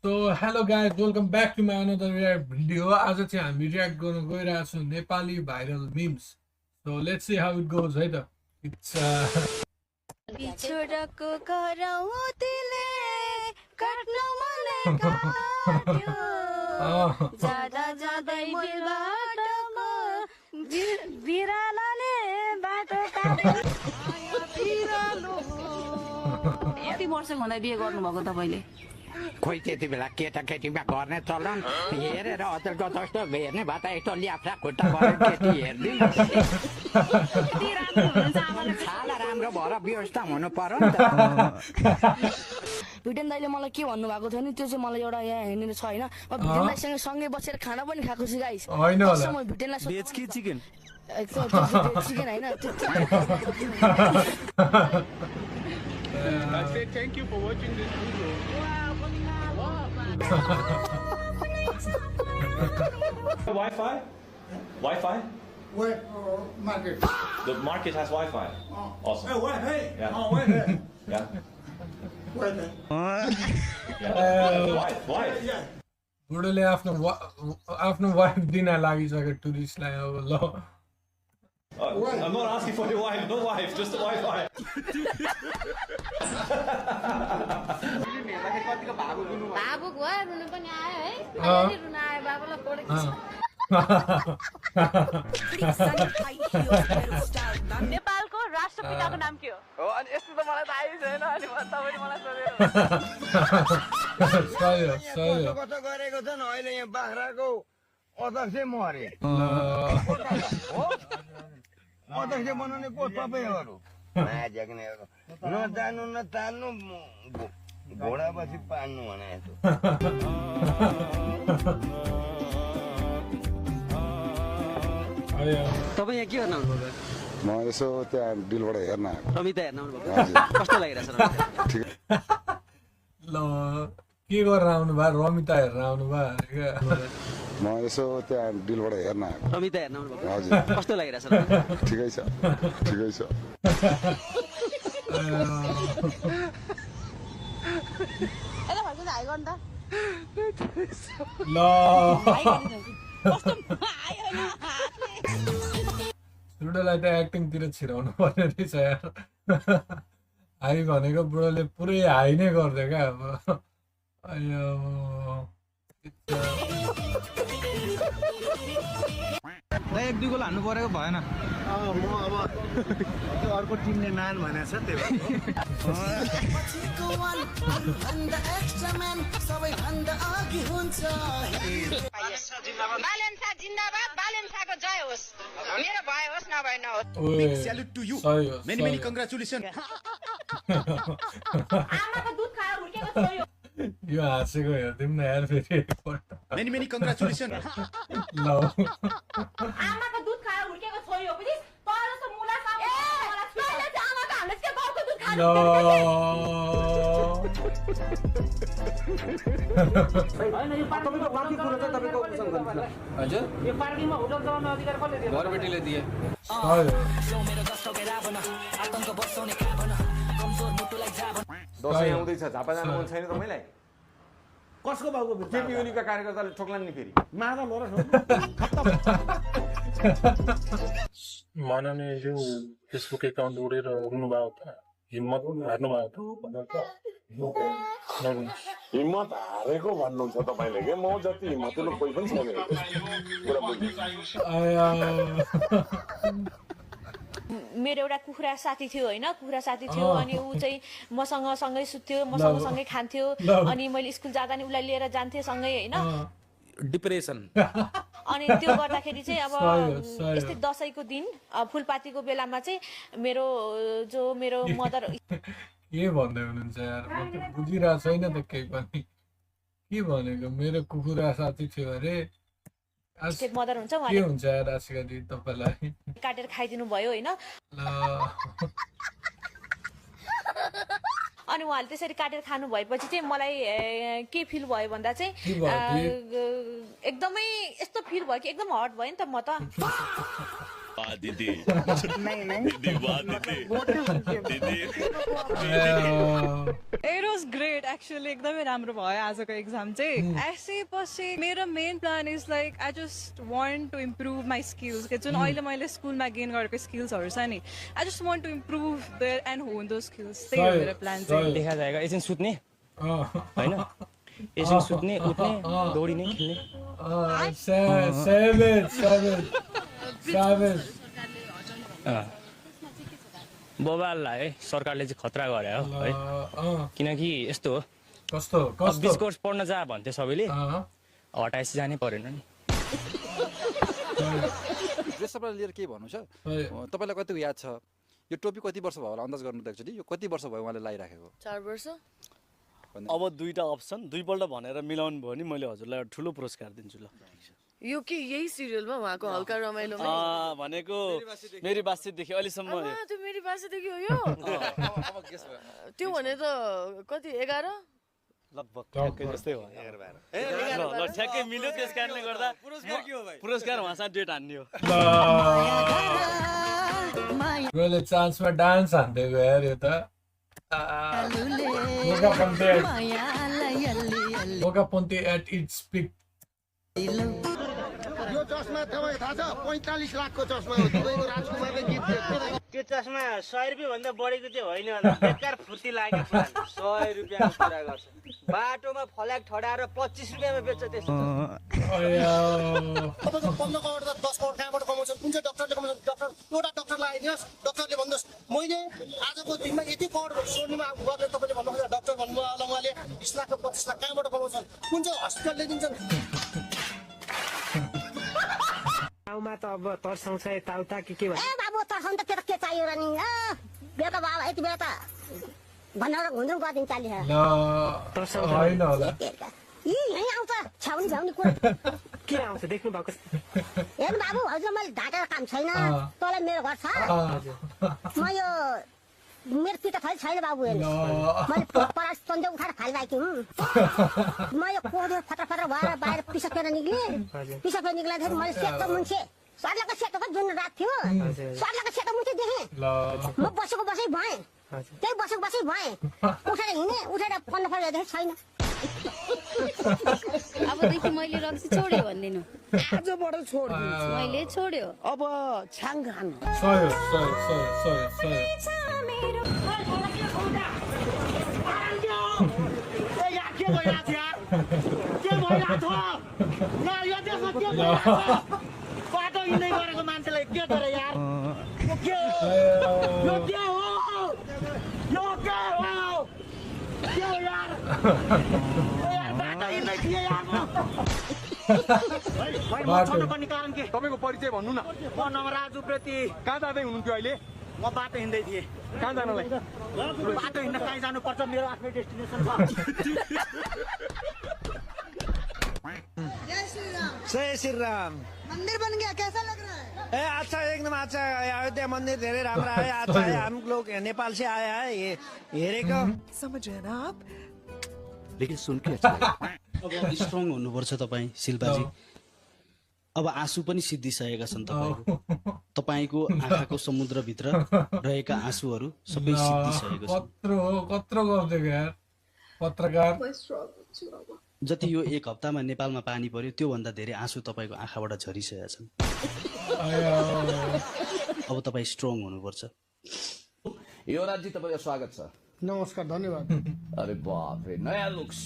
So hello guys, welcome back to my another react video. आज चाहिँ हामी react गर्न गइरहेको छौँ Nepali viral memes. So let's see how it goes है त. It's बिछोडको कराउतीले काट्न मलाई काट्यो जादा जादै बिलबाटको बिरालोले बाटो काट्यो बिरालो यति वर्ष हुँदा बिहे गर्नुभएको तपाईले खोइ त्यति बेला केटाकेटीमा गर्ने चलन हेरेर अचेलको जस्तो हेर्ने भए त यस्तो ल्याफ्रा खुट्टा गरेर केटी हेर्दै छाला राम्रो भएर व्यवस्था हुनु पर्यो नि त। भिटेन दाइले मलाई के भन्नुभएको थियो नि त्यो चाहिँ मलाई एउटा यहाँ हेर्ने छ होइन म भिटेन दाइसँग सँगै बसेर खाना पनि खाएको छु गाइस होइन होला म भिटेनलाई भेज कि चिकन चिकन होइन I say thank you for watching this video. Wi-Fi? Wi-Fi? Where market? The market has Wi-Fi. Awesome. Hey, where? Hey, Yeah. where? There? Yeah. Where? There? Yeah. Wife. Yeah. बुढोले आफ्नो wife दिन लागिसक्यो टुरिस्टलाई अब ल I'm not asking for your wife. No wife. Just the Wi-Fi. भावुक भयो रुनु पनि आयो है अलिअलि रुनु आयो बाबुलाई पढेको नेपालको राष्ट्रपिताको नाम के हो अनि यस्तो त मलाई थाहै छैन अनि तपाईले मलाई सोधेर सही हो सही हो कता गरेको छन् अहिले यहाँ बाख्राको अध्यक्ष मरे अध्यक्ष बनाउने को तपाईँहरू माझ्याग्नेहरू नजानु नतान्नु घोडा पछि पाल्नु भने यस्तो तपाईँ यहाँ के गर्न आउनुभयो म यसो त्यहाँ डिलबाट हेर्न आएको रमिता हेर्न आउनुभयो हजुर कस्तो लागिरहेछ रमिता ठिक ल के गरेर आउनु भयो रमिता हेरेर आउनु भयो म यसो त्यहाँ डिलबाट हेर्न आएको रमिता हेर्न आउनुभयो हजुर कस्तो लागिरहेछ रमिता ठिकै छ ठिकै छ यता फर्किँदा हाई गर्नु त ल बुढोलाई त एक्टिङतिर छिराउनु पर्ने रहेछ यार हाई भनेको बुढोले पुरै हाई नै गरिदियो क्या अब अयो एक दुई गोल हान्नु परेको भएन म अब त्यो अर्को टिमले मान भनेको छ त्यो बालेन्सा जिन्दाबाद बालेन्साको जय होस् मेरो भए होस् नभए नहोस् Big salute to you. सही हो Many, many congratulations. आमाको दुध खाएर हुर्केको छोयो यो हाँसेको हेरिदिउँ न यार फेरि एकपल्ट Many, many congratulations. ल आमाको दुध खाएर हुर्केको छोयो प्लिज तर जस्तो मुला सामु मलाई छोयो आमाको हामीले के गाउँको दुध खानु हैन यो पार्टीको बाँकी कुरा चाहिँ तपाईको उपसन गर्नु हजुर यो पार्टीमा होटल चलाउने अधिकार कसले दियो घरबेटीले दिए दसैँ आउँदैछ झापा जानु मन छैन तपाईँलाई कसको बाबुको बिर्ता केपी ओलीका कार्यकर्ताले ठोक्लान् नि फेरि मादा लर माननीयज्यू फेसबुक एकाउन्ट उडेर हुनुभएको त हिम्मत हार्नुभएको हिम्मत हारेको भन्नुहुन्छ तपाईँले के म जति हिम्मतिलो कोही पनि छैन मेरो एउटा कुखुरा साथी थियो होइन कुखुरा साथी थियो अनि ऊ चाहिँ मसँग सँगै सुत्थ्यो मसँग सँगै खान्थ्यो अनि मैले स्कुल जाँदा नि उसलाई लिएर जान्थेँ सँगै होइन डिप्रेसन अनि त्यो गर्दाखेरि चाहिँ अब यस्तै दसैँको दिन फुलपातीको बेलामा चाहिँ मेरो मदर के भन्दै हुनुहुन्छ यार म त बुझिरहेको छैन त केही पनि के भनेको मेरो कुखुरा साथी थियो अरे मदर हुन्छ के उहाँले हुन्छ यार आजकल तपाईँलाई काटेर खाइदिनु भयो होइन ल अनि उहाँले त्यसरी काटेर खानु भएपछि चाहिँ मलाई के फिल भयो भन्दा चाहिँ के भयो एकदमै यस्तो फिल भयो कि एकदम हर्ट भयो नि त म त वाह दीदी नहीं नहीं दीदी वाह दीदी इट वाज ग्रेट एक्चुअली एकदमै राम्रो भयो आजको एक्जाम चाहिँ एसएपछि मेरो main plan is like I just want to improve my skills के जुन अहिले मैले स्कुलमा गेन गरेको स्किल्सहरू छ नि I just want to improve there and hone those skills त्यही हो मेरो प्लान चाहिँ देखा जाएगा एकछिन सुत्ने होइन एकछिन सुत्ने उठ्ने दौडिने खेल्ने बबाललाई है सरकारले चाहिँ खतरा गरे हो है किनकि यस्तो हो कस्तो डिस्कोर्स पढ्न जा भन्थे सबैले हटाएपछि जानै परेन नि ड्रेसअपलाई लिएर के भन्नु छ तपाईँलाई कतिको याद छ यो टोपी कति वर्ष भयो होला अन्दाज गर्नु एकचोटि यो कति वर्ष भयो उहाँले लगाइराखेको 4 वर्ष अब दुईटा अप्सन दुईपल्ट भनेर मिलाउनु भयो नि मैले हजुरलाई ठुलो पुरस्कार दिन्छु ल यो के यही सिरियलमा उहाँको हल्का रमाइलोमा भनेको मेरी बातचितदेखि अहिलेसम्म त्यो मेरी बातचितदेखि हो यो त्यो भने त कति 11 लगभग ठ्याक्कै जस्तै हो 11-12 ल ठ्याक्कै मिल्यो त्यस कारणले गर्दा पुरस्कार के हो भाइ पुरस्कार उहाँसँग डेट हान्ने हो रोले चान्समा डान्स हान्दै गयो यार यो त Boca Ponte at its peak. यो चस्मा तपाईँ थाहा छ 45 लाखको चस्मा हो दुबईको राजकुमारले गिफ्ट दिएको त्यो चस्मा 100 रुपैयाँ भन्दा बढीको चाहिँ होइन होला बेकार फुर्ती लाग्यो 100 रुपैयाँको कुरा गर्छ बाटोमा फल्याक ठडाएर 25 रुपैयाँमा बेच्छ त्यसो तपाईँको 15 करोड त 10 करोड कहाँबाट कमाउँछन् कुन चाहिँ डाक्टरले कमाउँछन् डाक्टर एउटा डाक्टरलाई आइदिनुहोस् डाक्टरले भन्नुहोस् मैले आजको दिनमा यति करोड स्वर्णिमा गरेर तपाईँले भन्नुभयो डाक्टर भन्नुभयो होला उहाँले 20 लाख 25 लाख कहाँबाट कमाउँछन् कुन चाहिँ हस्पिटलले दिन्छन् गाउँमा त अब तर्साउँछ यताउता के भन्छ ए बाबु तर्साउनु त के चाहियो र नि बेटा बाबा यति बेला त भनेर घुन्द्रुङ गरिदिनु चालिस होइन होला यही आउँछ छाउनी छाउनी कुरा के आउँछ देख्नु भएको हेर्नु बाबु हजुर मैले ढाकेर काम छैन तँलाई मेरो घर छ म यो मेरो पिता फल छैन बाबु हेर्नु मैले परास तन्दै उठाएर फालिरहेको थिएँ म यो कोदो फटर फटर भएर बाहिर पिसकेर निक्लेँ पिसकेर निक्लिँदाखेरि मैले सेतो मुन्छे सर्लाको सेतोको जुन रात थियो सर्लाको सेतो मुन्छे देखेँ म बसेको बसै भएँ त्यही बसेको बसै भएँ उठेर हिँडेँ उठेर पन्ध्र फल हेर्दाखेरि छैन अबदेखि मैले रक्सी छोड्यो भन्दिनु आजबाट छोड्दिन्छु मैले छोड्यो अब छाङ खानु सही के भइरहेको छ बाटो हिँड्दै गरेको मान्छेलाई के गरे यार यो के हो यार बाटो हिँड्दै थिएँ यार छोड्नुपर्ने कारण के तपाईँको परिचय भन्नु न म नवराज उप्रेती कहाँ जाँदै हुनुहुन्थ्यो अहिले म बाटो हिँड्दै थिएँ कहाँ जानलाई बाटो हिँड्न कहीँ जानुपर्छ मेरो आफ्नै डेस्टिनेसन छ जय श्री राम मंदिर बन गया कैसा लग रहा है ए अच्छा एकदम अच्छा है अयोध्या मंदिर धेरै राम्रो है अच्छा है हम लोग नेपाल से आया है ये हेरेको समझ रहे ना आप लेकिन सुन के अच्छा अब स्ट्रङ हुनुपर्छ तपाईँ शिल्पाजी अब आँसु पनि सिद्धिसकेका छन् तपाईँको आँखाको समुद्रभित्र रहेका आँसुहरू सबै सिद्धिसकेको छ कत्रो गर्दै यार पत्रकार जति यो एक हप्तामा नेपालमा पानी पर्यो त्योभन्दा धेरै आँसु तपाईँको आँखाबाट झरिसकेका छन् अब तपाईँ स्ट्रङ हुनुपर्छ युवराजी तपाईँको स्वागत छ नमस्कार धन्यवाद अरे बाप रे नयाँ लुक्स